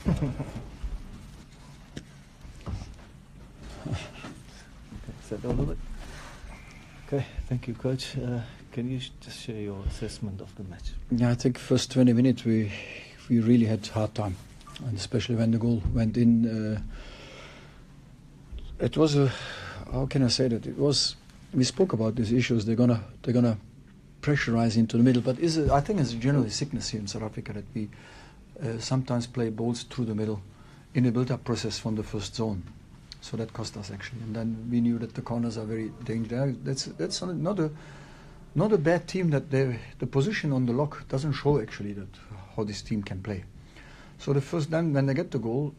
Is that all of it? Okay, thank you, Coach. Can you just share your assessment of the match? Yeah, I think first 20 minutes we really had hard time, and especially when the goal went in. It was a, how can I say that? It was, we spoke about these issues. They're gonna pressurize into the middle, but I think it's generally sickness here in South Africa that we sometimes play balls through the middle in a build-up process from the first zone. So that cost us actually, and then we knew that the corners are very dangerous. That's not a bad team. That the position on the lock doesn't show actually that how this team can play. So the first then when they get the goal,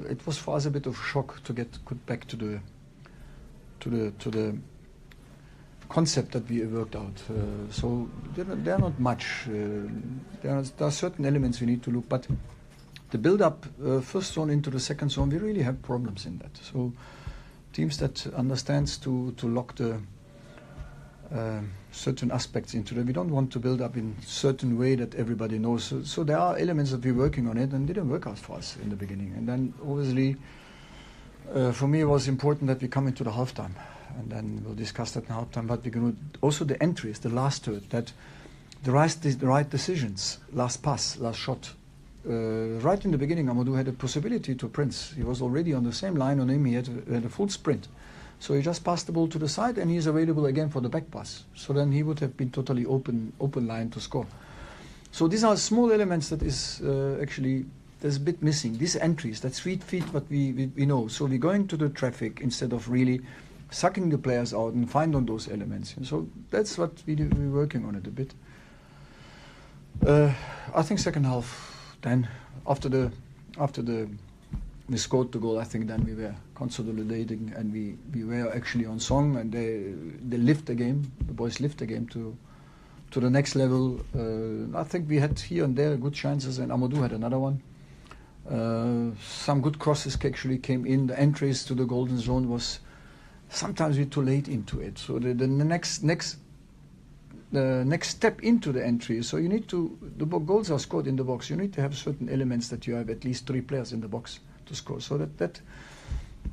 it was for us a bit of shock to get back to the concept that we worked out. So they're not much. There are certain elements we need to look, but the build-up first zone into the second zone, we really have problems in that. So teams that understands to lock the certain aspects into that. We don't want to build up in certain way that everybody knows. So there are elements that we're working on it, and didn't work out for us in the beginning. And then obviously, for me, it was important that we come into the halftime, and then we'll discuss that in halftime. But we're going to also the entries, the last third, that the right decisions, last pass, last shot. Right in the beginning, Amadou had a possibility to Prince. He was already on the same line on him. He had a full sprint. So he just passed the ball to the side, and he's available again for the back pass. So then he would have been totally open line to score. So these are small elements that is actually, there's a bit missing. These entries, that sweet feet, what we know. So we're going to the traffic instead of really sucking the players out and find on those elements. And so that's what we're working on it a bit. I think second half, then after we scored the goal, I think then we were consolidating, and we were actually on song, and they lift the game. The boys lift the game to the next level. I think we had here and there good chances, and Amadou had another one. Some good crosses actually came in. The entries to the golden zone was sometimes we're too late into it. So the next step into the entry. So you need to, the goals are scored in the box. You need to have certain elements that you have at least 3 players in the box to score. So that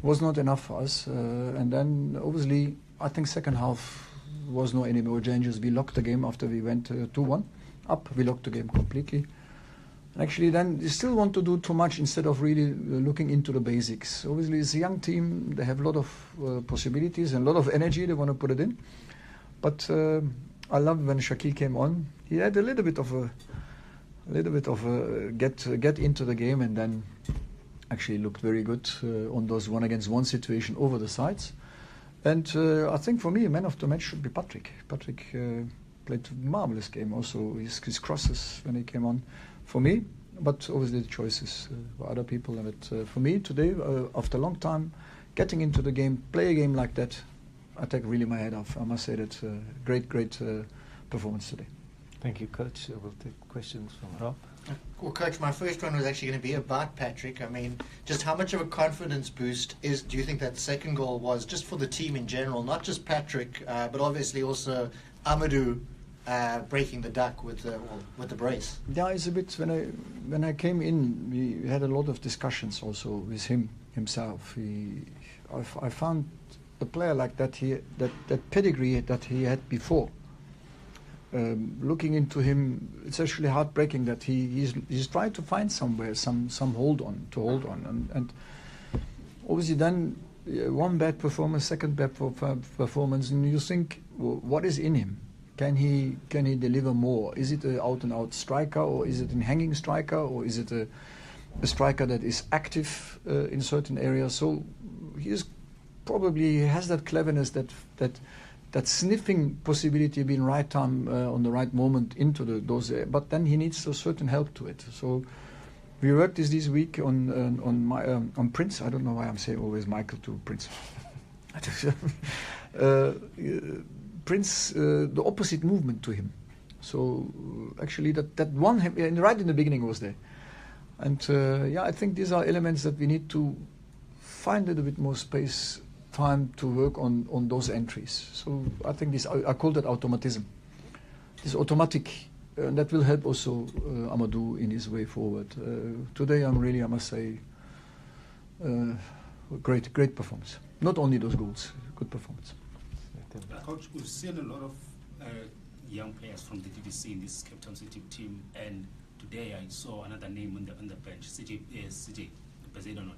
was not enough for us. And then obviously, I think second half was no any more changes. We locked the game after we went 2-1 up. We locked the game completely. And actually, then you still want to do too much instead of really looking into the basics. Obviously, it's a young team. They have a lot of possibilities and a lot of energy. They want to put it in. But I love when Shakil came on. He had a little bit of a get into the game, and then actually looked very good on those 1-against-1 situation over the sides. And I think for me, man of the match should be Patrick. Patrick played a marvelous game. Also his crosses when he came on for me. But obviously the choices were other people. But for me today, after a long time, getting into the game, play a game like that, I take really my head off. I must say that great performance today. Thank you, Coach. We'll take questions from Rob. Well, Coach, my first one was actually going to be about Patrick. I mean, just how much of a confidence boost do you think that second goal was, just for the team in general, not just Patrick, but obviously also Amadou breaking the duck with the brace? Yeah, it's a bit, when I came in, we had a lot of discussions also with himself. I found a player like that, that pedigree that he had before. Looking into him, it's actually heartbreaking that he's trying to find somewhere some hold on, and obviously then one bad performance, second bad performance, and you think, what is in him? Can he deliver more? Is it an out-and-out striker, or is it a hanging striker, or is it a striker that is active in certain areas? So he probably has that cleverness, that sniffing possibility, being right time on the right moment into those, but then he needs a certain help to it. So we worked this week on Prince. I don't know why I'm saying always Michael to Prince. Prince, the opposite movement to him. So actually that one right in the beginning was there, and I think these are elements that we need to find a little bit more space, time to work on those entries. So I think I call that automatism. This automatic and that will help also Amadou in his way forward. Today, I must say, great performance. Not only those goals, good performance. Coach, we've seen a lot of young players from the DDC in this Cape Town City team, and today I saw another name on the bench, CJ Bezedonot.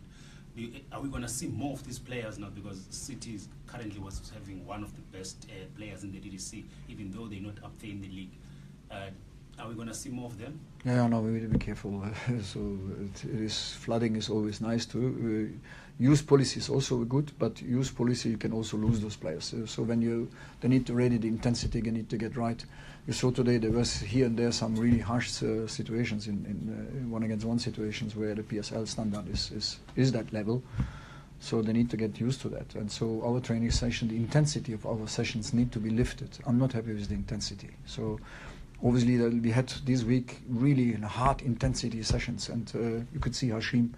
Are we going to see more of these players now, because City currently was having one of the best players in the DDC, even though they're not up there in the league? Are we going to see more of them? Yeah, no, we need to be careful. Flooding is always nice too. Youth policy is also good, but youth policy you can also lose those players. So when they need to ready the intensity, they need to get right. You saw today there was here and there some really harsh situations in 1-against-1 situations where the PSL standard is that level. So they need to get used to that. And so our training session, the intensity of our sessions need to be lifted. I'm not happy with the intensity. So obviously we had this week really hard intensity sessions, and you could see Hashim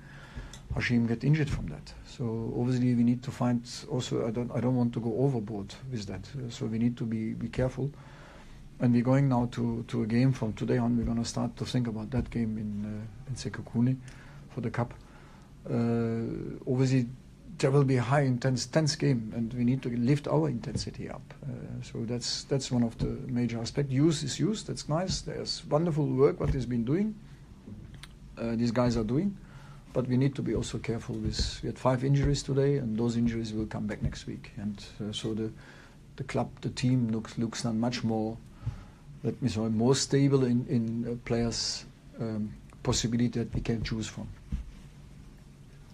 get injured from that. So obviously we need to find also, I don't want to go overboard with that. So we need to be careful. And we're going now to a game from today on. We're going to start to think about that game in Sekhukhune for the cup. Obviously there will be a high tense game, and we need to lift our intensity up. So that's one of the major aspects. Youth is youth. That's nice. There's wonderful work what he's been doing. These guys are doing. But we need to be also careful with. We had 5 injuries today, and those injuries will come back next week. And so the club, the team looks now much more, let me say, more stable in players' possibility that we can choose from.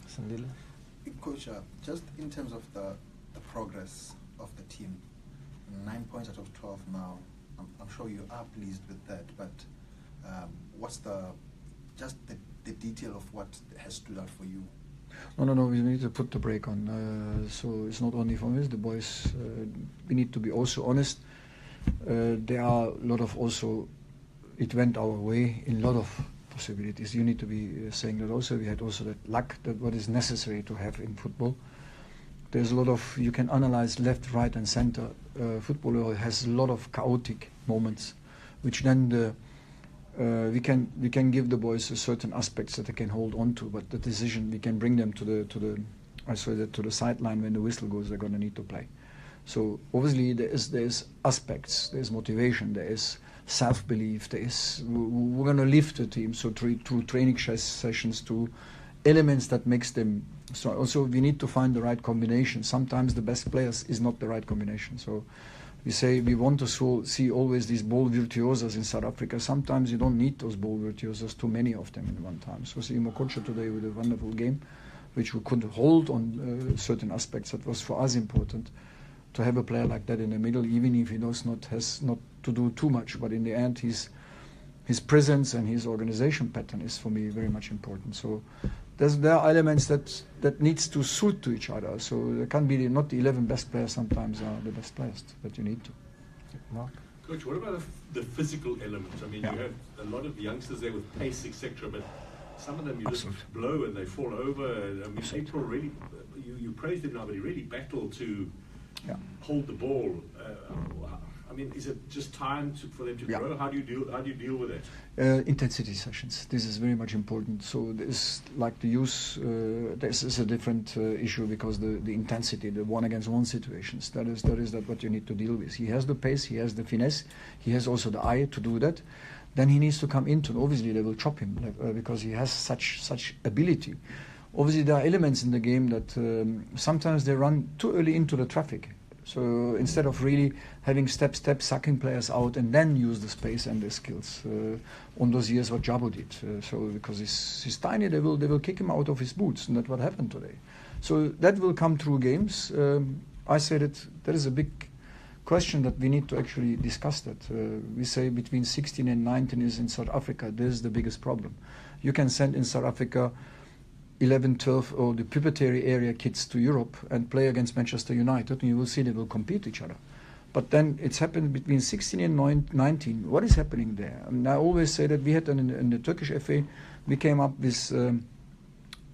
Sandile? Coach, just in terms of the progress of the team, 9 points out of 12 now. I'm sure you are pleased with that, but what's the detail of what has stood out for you? No, we need to put the brake on. So it's not only for us, the boys, we need to be also honest. There are a lot of also, it went our way in a lot of possibilities. You need to be saying that also. We had also that luck, that what is necessary to have in football. There's a lot of, you can analyze left, right and center. Football has a lot of chaotic moments, which then we can give the boys certain aspects that they can hold on to, but the decision, we can bring them to the sideline when the whistle goes. They're going to need to play. So obviously there's aspects, there's motivation, there is self-belief, we're going to lift the team. So through training sessions, to elements that makes them. So also we need to find the right combination. Sometimes the best players is not the right combination. So we say we want to see always these ball virtuosos in South Africa. Sometimes you don't need those ball virtuosos, too many of them in one time. So see Mokocha today with a wonderful game, which we could hold on certain aspects. That was for us important, to have a player like that in the middle, even if he has not to do too much. But in the end, his presence and his organization pattern is for me very much important. So there are elements that needs to suit to each other. So there can be not the 11 best players. Sometimes are the best players that you need to. Mark? Coach, what about the physical element? I mean, you have a lot of youngsters there with pace, etc., but some of them you just blow and they fall over. I mean, April really, you praised him now, but he really battled to hold the ball. I mean, is it just time for them to grow? How do you deal with it? Intensity sessions. This is very much important. So this, like the youth, this is a different issue, because the intensity, the 1-against-1 situations, that is what you need to deal with. He has the pace, he has the finesse, he has also the eye to do that. Then he needs to come into. Obviously, they will chop him because he has such ability. Obviously, there are elements in the game that sometimes they run too early into the traffic. So instead of really having step, sucking players out and then use the space and the skills, on those years what Jabo did. So because he's tiny, they will kick him out of his boots, and that's what happened today. So that will come through games. I say that there is a big question that we need to actually discuss that. We say between 16 and 19 is in South Africa. This is the biggest problem. You can send in South Africa 11, 12 or the pubertary area kids to Europe and play against Manchester United, and you will see they will compete each other. But then it's happened between 16 and 19. What is happening there? I mean, I always say that we had in the Turkish FA, we came up with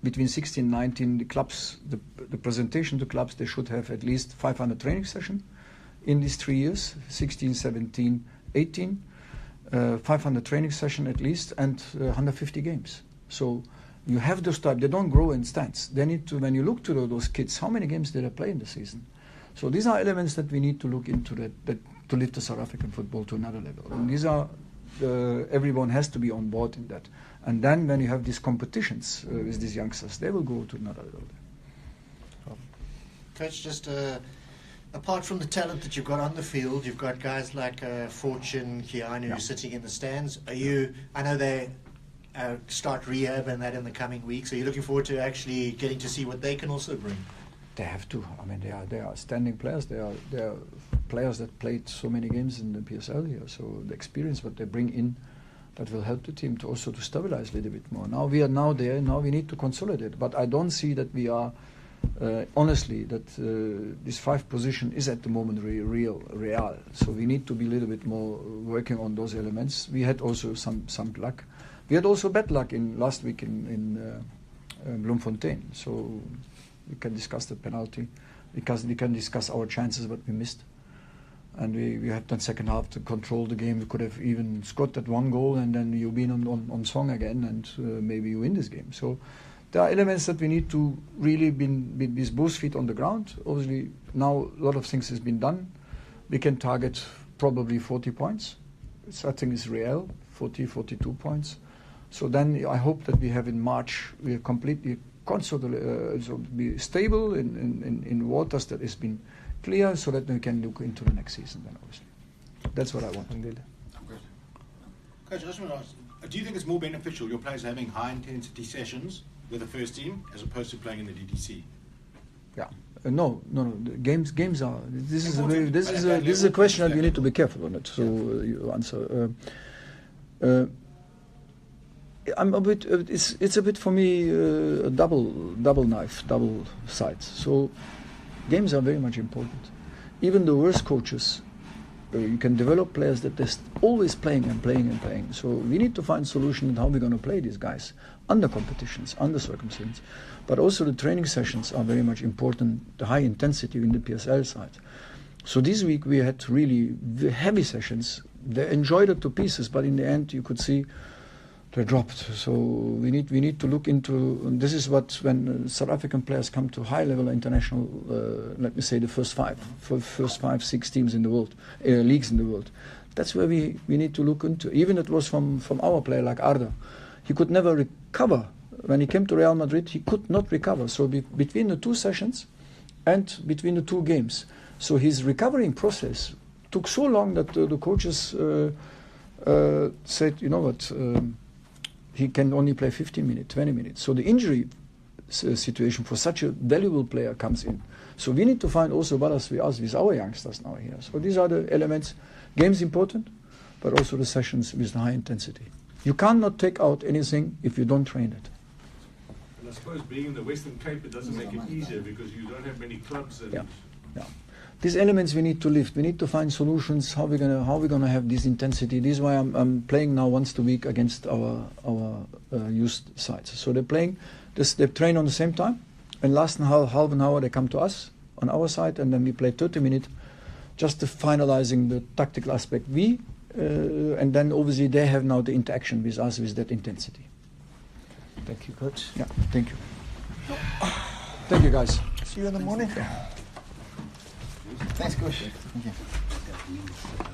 between 16 and 19, the clubs, the presentation to clubs, they should have at least 500 training sessions in these 3 years, 16, 17, 18. 500 training session at least, and 150 games. So you have those type. They don't grow in stands. They need to. When you look to those kids, how many games did they play in the season? So these are elements that we need to look into that to lift the South African football to another level. And these are everyone has to be on board in that. And then when you have these competitions with these youngsters, they will go to another level. Coach, just apart from the talent that you've got on the field, you've got guys like Fortune, Keanu sitting in the stands. I know they start rehab and that in the coming weeks. Are you looking forward to actually getting to see what they can also bring? They have to. I mean, they are standing players. They are players that played so many games in the PSL here. So the experience what they bring in, that will help the team to also to stabilize a little bit more. Now we are there. Now we need to consolidate. But I don't see that we are. Honestly, that this 5 position is at the moment real. So we need to be a little bit more working on those elements. We had also some luck. We had also bad luck in last week in Bloemfontein. So we can discuss the penalty, because we can discuss our chances, but we missed. And we have done second half to control the game. We could have even scored that 1 goal, and then you've been on song again, and maybe you win this game. So there are elements that we need to really be with both feet on the ground. Obviously, now a lot of things has been done. We can target probably 40 points. I think it's real, 42 points. So then I hope that we have in March, we are completely consolidated, so be stable in waters that has been clear, so that we can look into the next season then, obviously. That's what I want. Indeed. Coach, I just want to ask, do you think it's more beneficial your players having high-intensity sessions with the first team as opposed to playing in the DDC? Yeah, no. The games are. This is a question that you need to be careful on it. So you answer. I'm a bit. It's a bit for me a double knife, double sides. So games are very much important. Even the worst coaches, you can develop players that they're always playing and playing and playing. So we need to find solution in how we're going to play these guys under competitions, under circumstances. But also the training sessions are very much important, the high intensity in the PSL side. So this week we had really heavy sessions. They enjoyed it to pieces, but in the end you could see they dropped. So we need to look into, and this is what, when South African players come to high-level international, let me say the first 5-6 teams in the world, leagues in the world. That's where we need to look into. Even it was from our player like Arda. He could never recover. When he came to Real Madrid, he could not recover. So between the 2 sessions and between the 2 games. So his recovering process took so long that the coaches said, you know what, he can only play 15 minutes, 20 minutes. So the injury situation for such a valuable player comes in. So we need to find also balance with our youngsters now here. So these are the elements. Games important, but also the sessions with the high intensity. You cannot take out anything if you don't train it. And I suppose being in the Western Cape, it doesn't make it easier because you don't have many clubs. And yeah. These elements we need to lift. We need to find solutions. How we're gonna have this intensity. This is why I'm playing now once a week against our youth sides. So they're playing. They train on the same time, and last half an hour they come to us on our side, and then we play 30 minutes, just to finalizing the tactical aspect. And then obviously they have now the interaction with us with that intensity. Thank you, Coach. Yeah, thank you. Thank you, guys. See you in the morning. Thanks, Coach. Thank you.